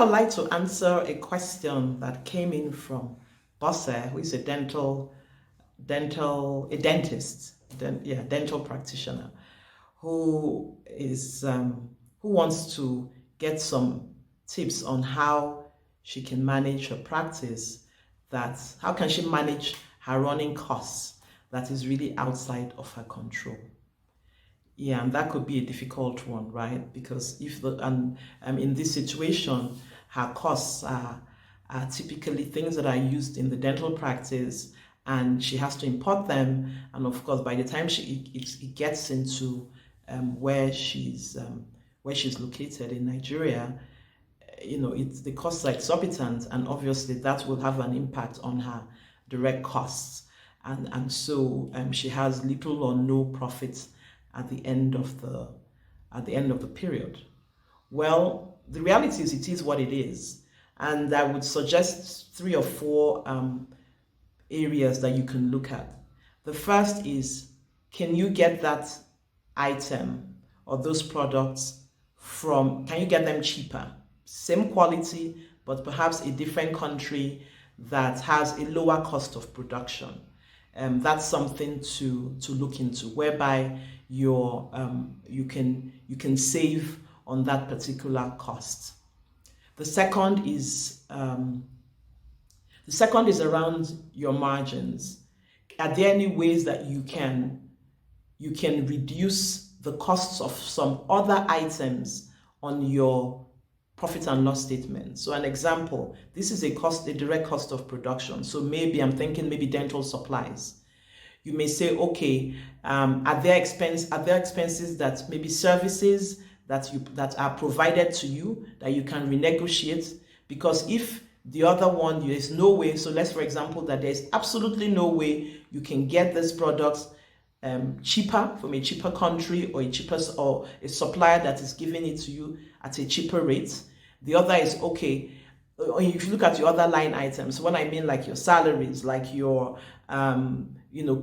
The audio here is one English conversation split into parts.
I would like to answer a question that came in from Bose, who is a dentist, dental practitioner, who is who wants to get some tips on how she can manage her practice. How can she manage her running costs that is really outside of her control? Yeah, and that could be a difficult one, right? Because if in this situation, her costs are typically things that are used in the dental practice, and she has to import them. And of course, by the time it gets into where she's located in Nigeria, the costs are exorbitant, and obviously that will have an impact on her direct costs, and so she has little or no profits at the end of the period. Well, the reality is it is what it is, and I would suggest 3 or 4 areas that you can look at. The first is, can you get that item or those products can you get them cheaper? Same quality, but perhaps a different country that has a lower cost of production. That's something to look into, whereby you can save on that particular cost. The second is around your margins. Are there any ways that you can reduce the costs of some other items on your profit and loss statement? So an example, this is a direct cost of production. So I'm thinking dental supplies. You may say, okay, are there expenses that maybe services that are provided to you that you can renegotiate? Because if the other one, there's no way, so let's for example that there's absolutely no way you can get this product cheaper from a cheaper country, or a supplier that is giving it to you at a cheaper rate. The other is, okay, if you look at your other line items, when I mean like your salaries, like your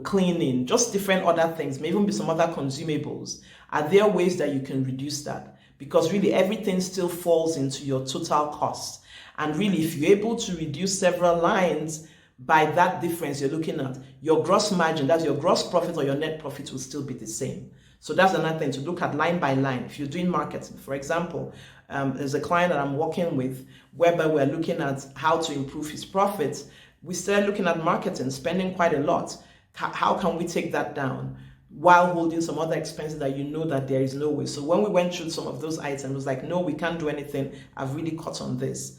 cleaning, just different other things, maybe even be some other consumables. Are there ways that you can reduce that? Because really everything still falls into your total cost. And really, if you're able to reduce several lines by that difference you're looking at, your gross margin, that's your gross profit or your net profit, will still be the same. So that's another thing to look at line by line. If you're doing marketing, for example, there's a client that I'm working with whereby we're looking at how to improve his profits. We started looking at marketing, spending quite a lot. How can we take that down while holding some other expenses that that there is no way? So when we went through some of those items, it was like, no, we can't do anything. I've really cut on this.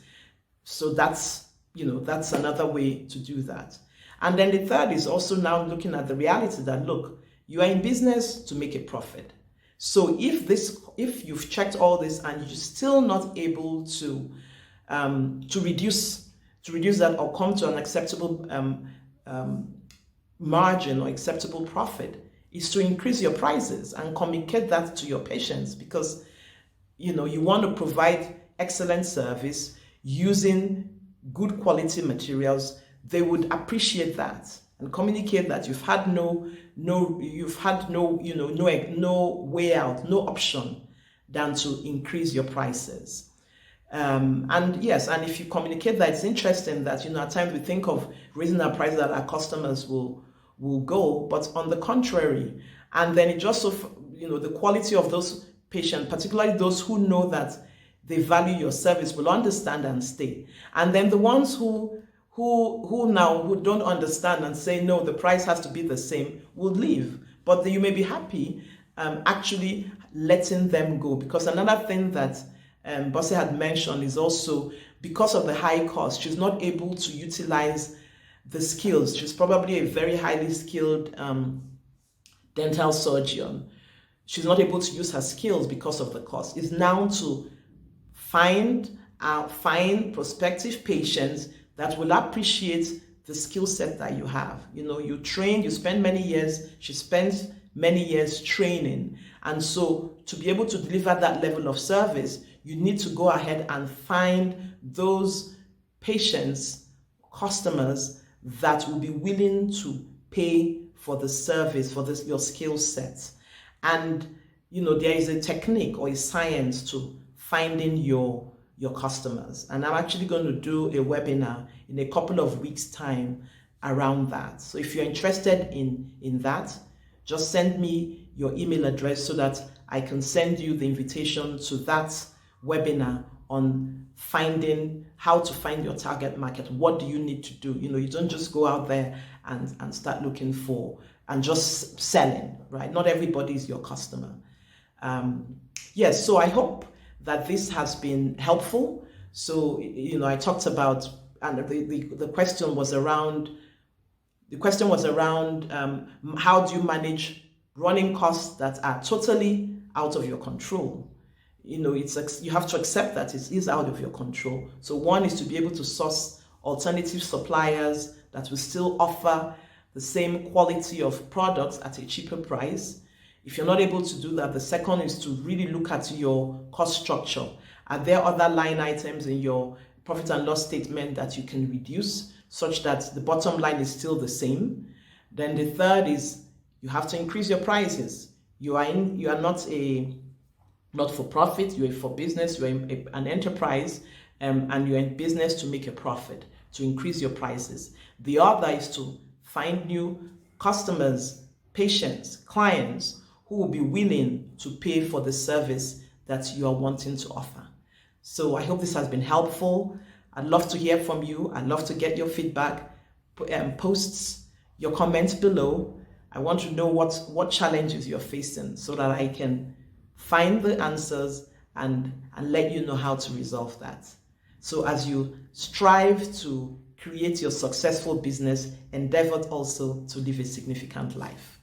So that's another way to do that. And then the third is also now looking at the reality that, look, you are in business to make a profit. So if you've checked all this and you're still not able to reduce that or come to an acceptable margin or acceptable profit, is to increase your prices and communicate that to your patients, because you want to provide excellent service using good quality materials. They would appreciate that, and communicate that you've had no way out, no option than to increase your prices. And if you communicate that, it's interesting that at times we think of raising our prices that our customers will go, but on the contrary, and then it just the quality of those patients, particularly those who know that they value your service, will understand and stay. And then the ones who don't understand and say, no, the price has to be the same, will leave. But you may be happy actually letting them go. Because another thing that Bose had mentioned is also, because of the high cost, she's not able to utilize the skills. She's probably a very highly skilled dental surgeon. She's not able to use her skills because of the cost. It's now to find prospective patients that will appreciate the skill set that you have. You train, you spend many years, she spends many years training. And so to be able to deliver that level of service, you need to go ahead and find those patients, customers that will be willing to pay for the service, for your skill set. And there is a technique or a science to finding your your customers. And I'm actually going to do a webinar in a couple of weeks' time around that. So if you're interested in that, just send me your email address so that I can send you the invitation to that webinar on finding how to find your target market. What do you need to do? You don't just go out there and start looking for and just selling, right? Not everybody is your customer. Yes, so I hope that this has been helpful. So, I talked about, and the question was around, how do you manage running costs that are totally out of your control? You have to accept that it is out of your control. So one is to be able to source alternative suppliers that will still offer the same quality of products at a cheaper price. If you're not able to do that, the second is to really look at your cost structure. Are there other line items in your profit and loss statement that you can reduce such that the bottom line is still the same? Then the third is you have to increase your prices. You are not a not-for-profit, you're for business, you're an enterprise, and you're in business to make a profit, to increase your prices. The other is to find new customers, patients, clients who will be willing to pay for the service that you are wanting to offer. So I hope this has been helpful. I'd love to hear from you. I'd love to get your feedback, posts, your comments below. I want to know what challenges you're facing so that I can find the answers and let you know how to resolve that. So as you strive to create your successful business, endeavor also to live a significant life.